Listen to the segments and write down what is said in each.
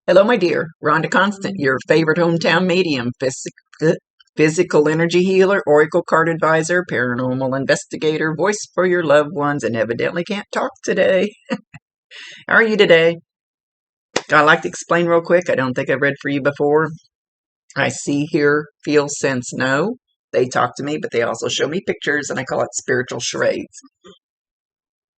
Hello, my dear. Rhonda Constant, your favorite hometown medium, physical energy healer, oracle card advisor, paranormal investigator, voice for your loved ones, and evidently can't talk today. How are you today? I like to explain real quick. I don't think I've read for you before. I see, hear, feel, sense, know. They talk to me, but they also show me pictures, and I call it spiritual charades.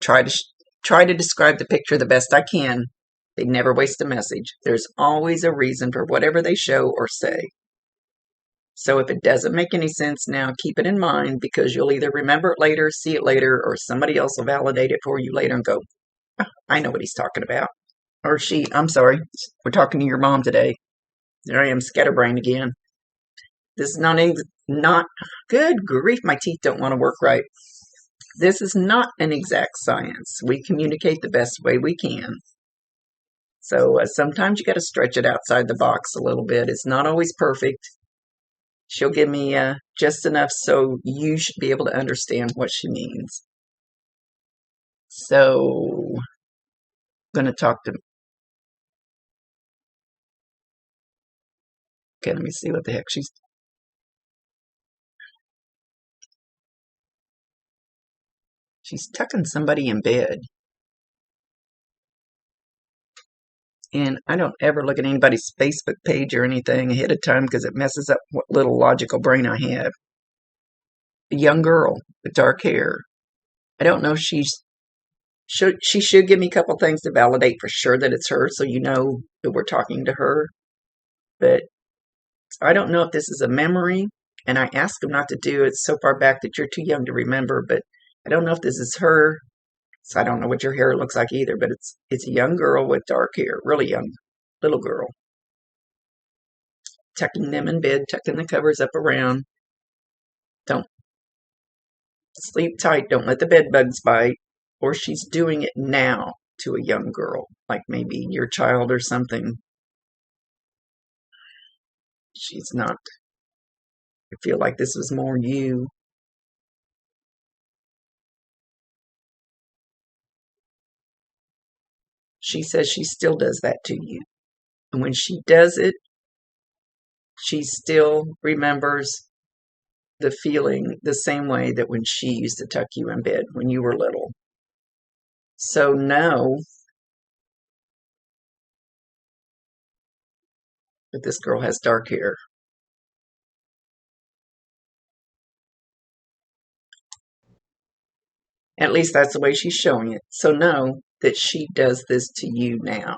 Try to describe the picture the best I can. They never waste a message. There's always a reason for whatever they show or say. So if it doesn't make any sense now, keep it in mind because you'll either remember it later, see it later, or somebody else will validate it for you later and go, "Oh, I know what he's talking about." Or she, I'm sorry, we're talking to your mom today. There I am, scatterbrained again. This is not good grief, my teeth don't want to work right. This is not an exact science. We communicate the best way we can. So sometimes you got to stretch it outside the box a little bit. It's not always perfect. She'll give me just enough so you should be able to understand what she means. So I'm going to talk to... Okay, let me see what the heck she's tucking somebody in bed. And I don't ever look at anybody's Facebook page or anything ahead of time because it messes up what little logical brain I have. A young girl with dark hair. I don't know if she should give me a couple things to validate for sure that it's her so you know that we're talking to her. But I don't know if this is a memory, and I asked them not to do it so far back that you're too young to remember, but I don't know if this is her. So I don't know what your hair looks like either, but it's a young girl with dark hair, really young, little girl. Tucking them in bed, tucking the covers up around. Don't sleep tight, don't let the bed bugs bite. Or she's doing it now to a young girl, like maybe your child or something. She's not. I feel like this was more you. She says she still does that to you. And when she does it, she still remembers the feeling the same way that when she used to tuck you in bed when you were little. So know that this girl has dark hair. At least that's the way she's showing it. So know that she does this to you now.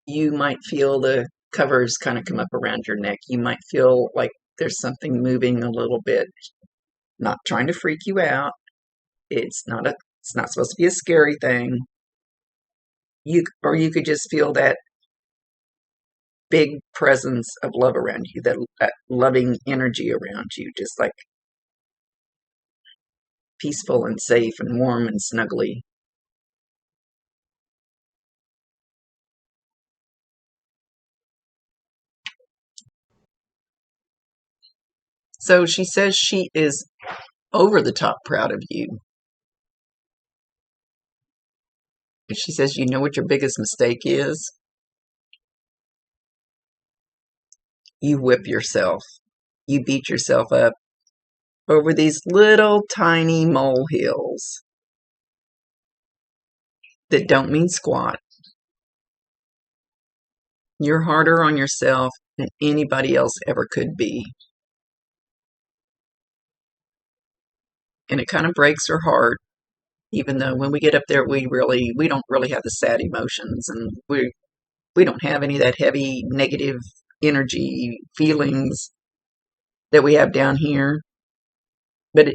You might feel the covers kind of come up around your neck. You might feel like there's something moving a little bit. Not trying to freak you out. It's not supposed to be a scary thing. You could just feel that big presence of love around you, that loving energy around you, just like peaceful and safe and warm and snuggly. So she says she is over the top proud of you. She says, you know what your biggest mistake is? You whip yourself. You beat yourself up over these little tiny molehills that don't mean squat. You're harder on yourself than anybody else ever could be. And it kind of breaks her heart, even though when we get up there, we don't really have the sad emotions, and we don't have any of that heavy negative energy feelings that we have down here. But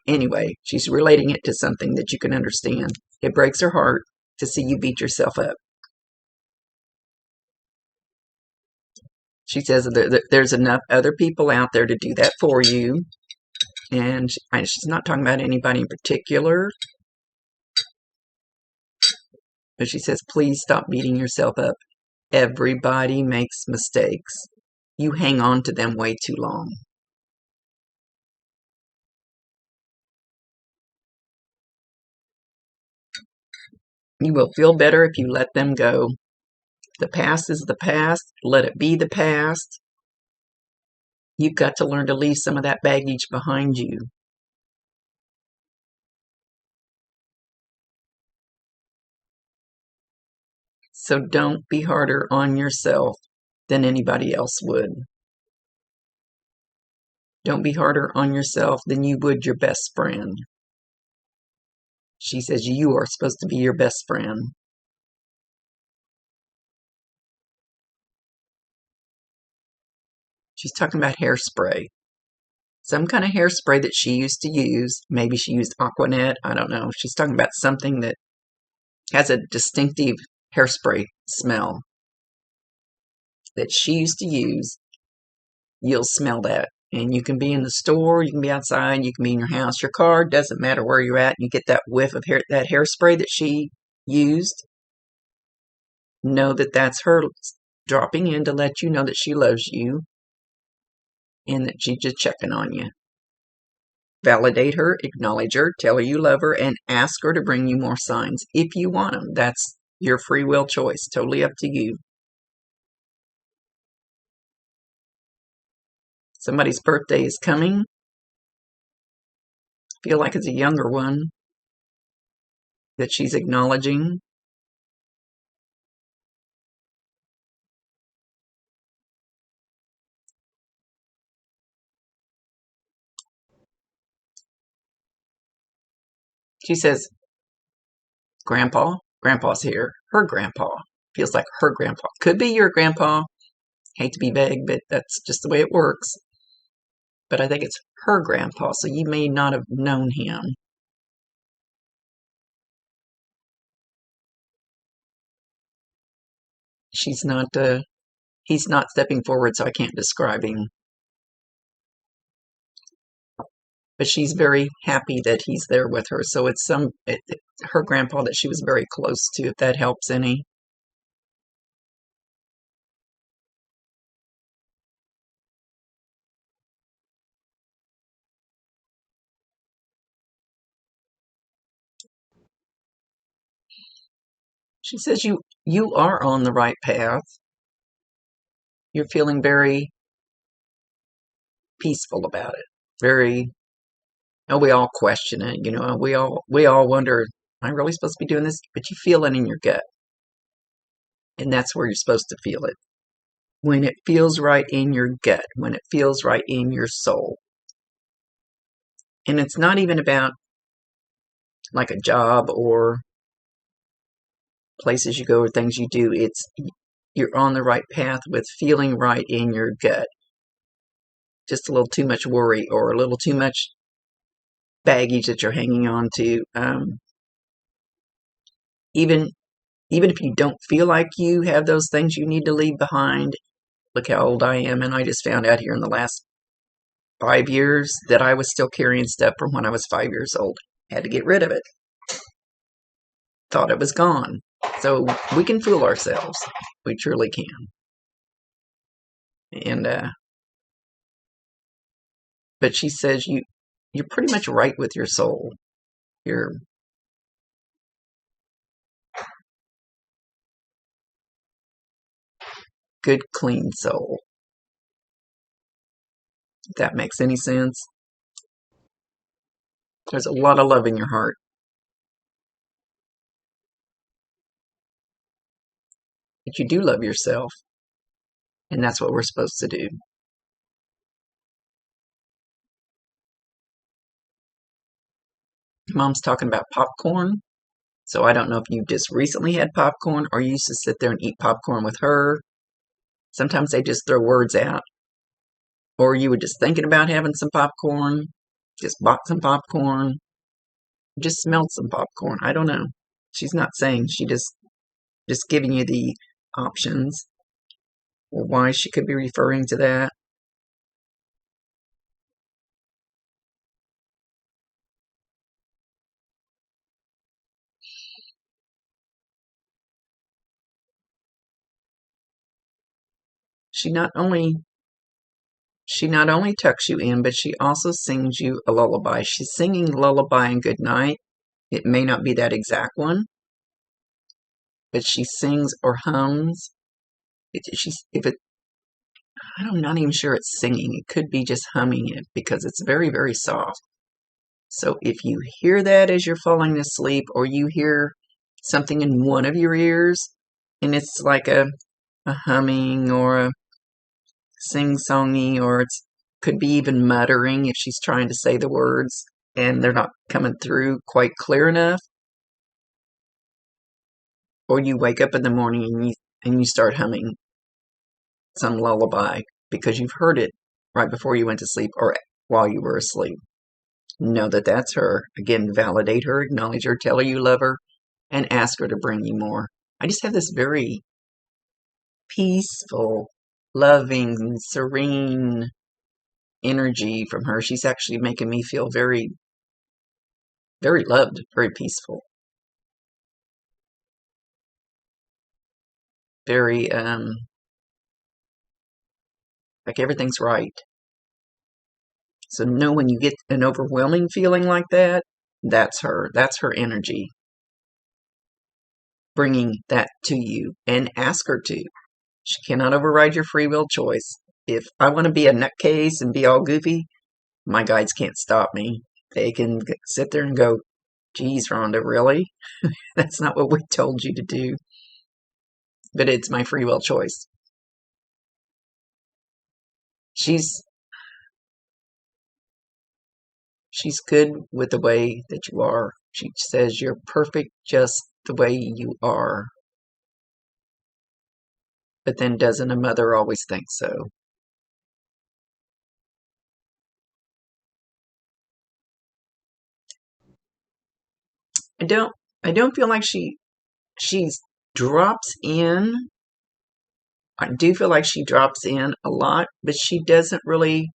anyway, she's relating it to something that you can understand. It breaks her heart to see you beat yourself up. She says there's enough other people out there to do that for you. And she's not talking about anybody in particular. But she says, please stop beating yourself up. Everybody makes mistakes. You hang on to them way too long. You will feel better if you let them go. The past is the past. Let it be the past. You've got to learn to leave some of that baggage behind you. So don't be harder on yourself than anybody else would. Don't be harder on yourself than you would your best friend. She says you are supposed to be your best friend. She's talking about hairspray. Some kind of hairspray that she used to use. Maybe she used Aquanet. I don't know. She's talking about something that has a distinctive hairspray smell that she used to use. You'll smell that. And you can be in the store, you can be outside, you can be in your house, your car, doesn't matter where you're at. You get that whiff of that hairspray that she used. Know that that's her dropping in to let you know that she loves you and that she's just checking on you. Validate her, acknowledge her, tell her you love her, and ask her to bring you more signs if you want them. That's your free will choice, totally up to you. Somebody's birthday is coming. Feel like it's a younger one that she's acknowledging. She says, Grandpa's here. Her grandpa. Feels like her grandpa. Could be your grandpa. Hate to be vague, but that's just the way it works. But I think it's her grandpa, so you may not have known him. He's not stepping forward, so I can't describe him. But she's very happy that he's there with her. So it's her grandpa that she was very close to, if that helps any. She says you are on the right path. You're feeling very peaceful about it. Very, we all question it, we all wonder, am I really supposed to be doing this? But you feel it in your gut. And that's where you're supposed to feel it. When it feels right in your gut, when it feels right in your soul. And it's not even about like a job or places you go or things you do. It's you're on the right path with feeling right in your gut. Just a little too much worry or a little too much baggage that you're hanging on to. Even if you don't feel like you have those things you need to leave behind. Look how old I am, and I just found out here in the last 5 years that I was still carrying stuff from when I was 5 years old. Had to get rid of it. Thought it was gone. So we can fool ourselves. We truly can. And but she says you're pretty much right with your soul. You're good, clean soul. If that makes any sense. There's a lot of love in your heart. But you do love yourself. And that's what we're supposed to do. Mom's talking about popcorn. So I don't know if you just recently had popcorn or you used to sit there and eat popcorn with her. Sometimes they just throw words out. Or you were just thinking about having some popcorn, just bought some popcorn, just smelled some popcorn. I don't know. She's not saying, she just giving you the options or why she could be referring to that. She not only tucks you in, but she also sings you a lullaby. She's singing lullaby and good night. It may not be that exact one, but she sings or hums. I'm not even sure it's singing. It could be just humming it because it's very, very soft. So if you hear that as you're falling asleep, or you hear something in one of your ears, and it's like a humming or a sing-songy, or it could be even muttering if she's trying to say the words and they're not coming through quite clear enough, or you wake up in the morning and you start humming some lullaby because you've heard it right before you went to sleep or while you were asleep. Know that that's her. Again, validate her, acknowledge her, tell her you love her, and ask her to bring you more. I just have this very peaceful, loving, serene energy from her. She's actually making me feel very, very loved, very peaceful, very, like everything's right. So know when you get an overwhelming feeling like that, that's her. That's her energy bringing that to you, and ask her to. She cannot override your free will choice. If I want to be a nutcase and be all goofy, my guides can't stop me. They can sit there and go, geez, Rhonda, really? That's not what we told you to do. But it's my free will choice. She's good with the way that you are. She says you're perfect just the way you are. But then doesn't a mother always think so? I don't feel like she's drops in. I do feel like she drops in a lot, but she doesn't really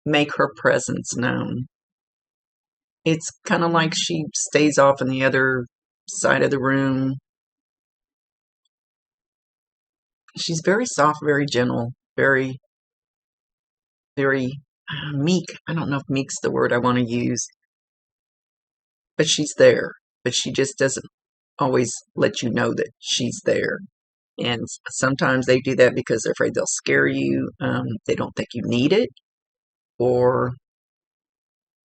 make her presence known. It's kind of like she stays off on the other side of the room. She's very soft, very gentle, very, very meek. I don't know if meek's the word I want to use, but she's there. But she just doesn't always let you know that she's there. And sometimes they do that because they're afraid they'll scare you. They don't think you need it, or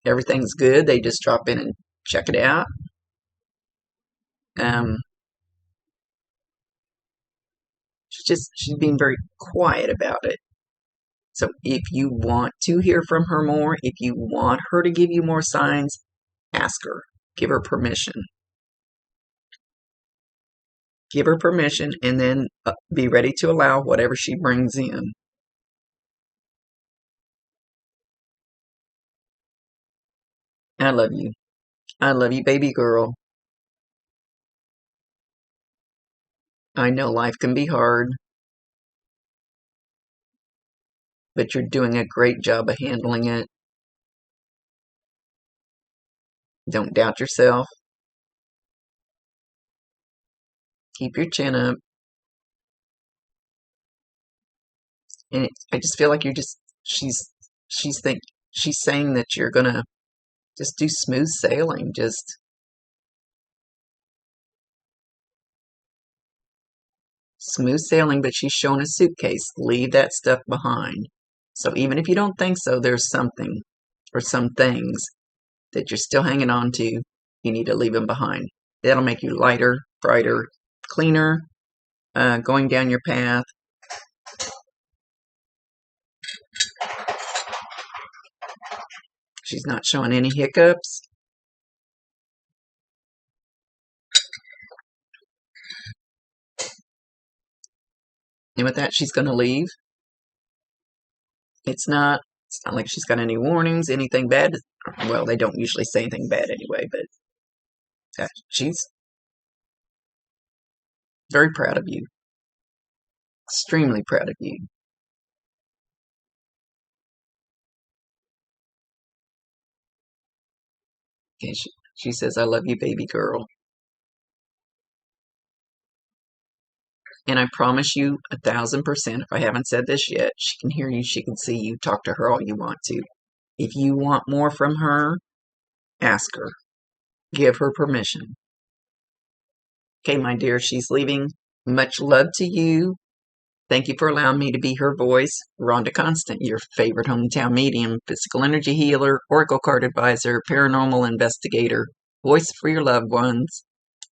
everything's good. They just drop in and check it out. Um, she's being very quiet about it. So if you want to hear from her more, if you want her to give you more signs, ask her. Give her permission. Give her permission, and then be ready to allow whatever she brings in. I love you. I love you, baby girl. I know life can be hard, but you're doing a great job of handling it. Don't doubt yourself. Keep your chin up. And I just feel like she's saying that you're gonna just do smooth sailing, just smooth sailing, but she's showing a suitcase. Leave that stuff behind. So even if you don't think so, there's something or some things that you're still hanging on to. You need to leave them behind. That'll make you lighter, brighter, cleaner, going down your path. She's not showing any hiccups. And with that, she's going to leave. It's not like she's got any warnings, anything bad. Well, they don't usually say anything bad anyway, but she's very proud of you. Extremely proud of you. Okay, she says, I love you, baby girl. And I promise you 1,000%, if I haven't said this yet, she can hear you, she can see you, talk to her all you want to. If you want more from her, ask her. Give her permission. Okay, my dear, she's leaving. Much love to you. Thank you for allowing me to be her voice. Rhonda Constant, your favorite hometown medium, physical energy healer, oracle card advisor, paranormal investigator, voice for your loved ones.